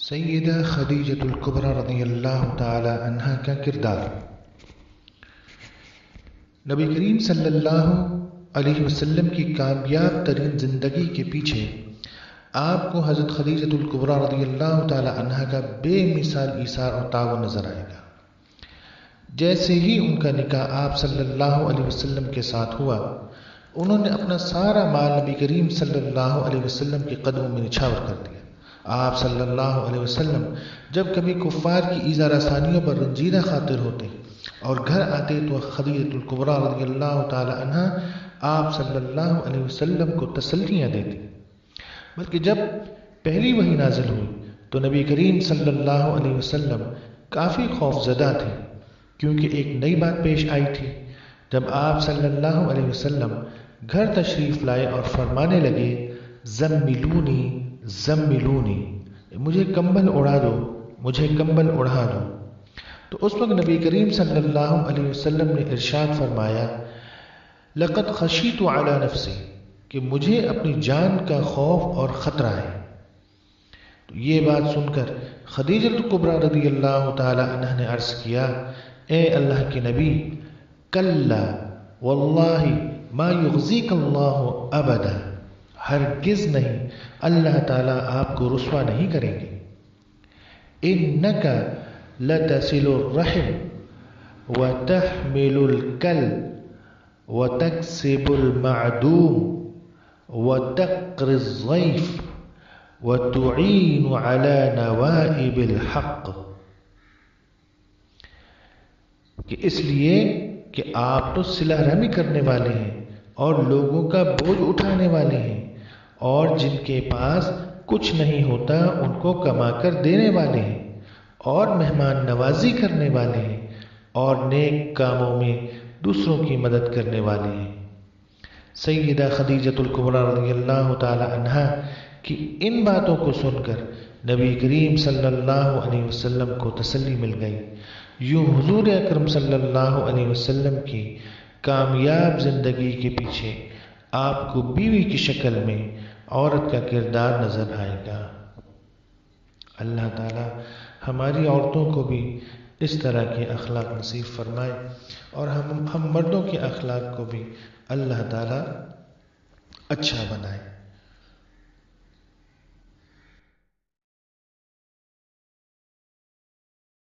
سیدہ خدیجۃ الکبریٰ رضی اللہ تعالی عنہا کا کردار۔ نبی کریم صلی اللہ علیہ وسلم کی کامیاب ترین زندگی کے پیچھے آپ کو حضرت خدیجۃ الکبریٰ رضی اللہ تعالی عنہا کا بے مثال ایثار اور تعاون نظر آئے گا۔ جیسے ہی ان کا نکاح آپ صلی اللہ علیہ وسلم کے ساتھ ہوا، انہوں نے اپنا سارا مال نبی کریم صلی اللہ علیہ وسلم کے قدموں میں نچھاور کر دیا۔ آپ صلی اللہ علیہ وسلم جب کبھی کفار کی ایذا رسانیوں پر رنجیدہ خاطر ہوتے اور گھر آتے تو خدیجۃ الکبریٰ رضی اللہ تعالی عنہا آپ صلی اللہ علیہ وسلم کو تسلیاں دیتی۔ بلکہ جب پہلی وحی نازل ہوئی تو نبی کریم صلی اللہ علیہ وسلم کافی خوف زدہ تھے، کیونکہ ایک نئی بات پیش آئی تھی۔ جب آپ صلی اللہ علیہ وسلم گھر تشریف لائے اور فرمانے لگے، زملونی زملونی، مجھے کمبل اڑا دو، مجھے کمبل اڑا دو، تو اس وقت نبی کریم صلی اللہ علیہ وسلم نے ارشاد فرمایا، لقد خشیت علی نفسی، کہ مجھے اپنی جان کا خوف اور خطرہ ہے۔ تو یہ بات سن کر خدیجۃ الکبریٰ رضی اللہ تعالی عنہ نے عرض کیا، اے اللہ کے نبی، کلا واللہ ما یخزیک اللہ ابدا، ہرگز نہیں، اللہ تعالیٰ آپ کو رسوا نہیں کریں گے۔ انک لتصل الرحم وتحمل الکل وتکسب المعدوم وتقری الضیف وتعین علی نوائب الحق، کہ اس لیے کہ آپ تو صلہ رحمی کرنے والے ہیں اور لوگوں کا بوجھ اٹھانے والے ہیں، اور جن کے پاس کچھ نہیں ہوتا ان کو کما کر دینے والے ہیں، اور مہمان نوازی کرنے والے ہیں، اور نیک کاموں میں دوسروں کی مدد کرنے والے ہیں۔ سیدہ خدیجۃ الکبریٰ رضی اللہ تعالی عنہا کی ان باتوں کو سن کر نبی کریم صلی اللہ علیہ وسلم کو تسلی مل گئی۔ یوں حضور اکرم صلی اللہ علیہ وسلم کی کامیاب زندگی کے پیچھے آپ کو بیوی کی شکل میں عورت کا کردار نظر آئے گا۔ اللہ تعالی ہماری عورتوں کو بھی اس طرح کے اخلاق نصیب فرمائے، اور ہم مردوں کے اخلاق کو بھی اللہ تعالی اچھا بنائے۔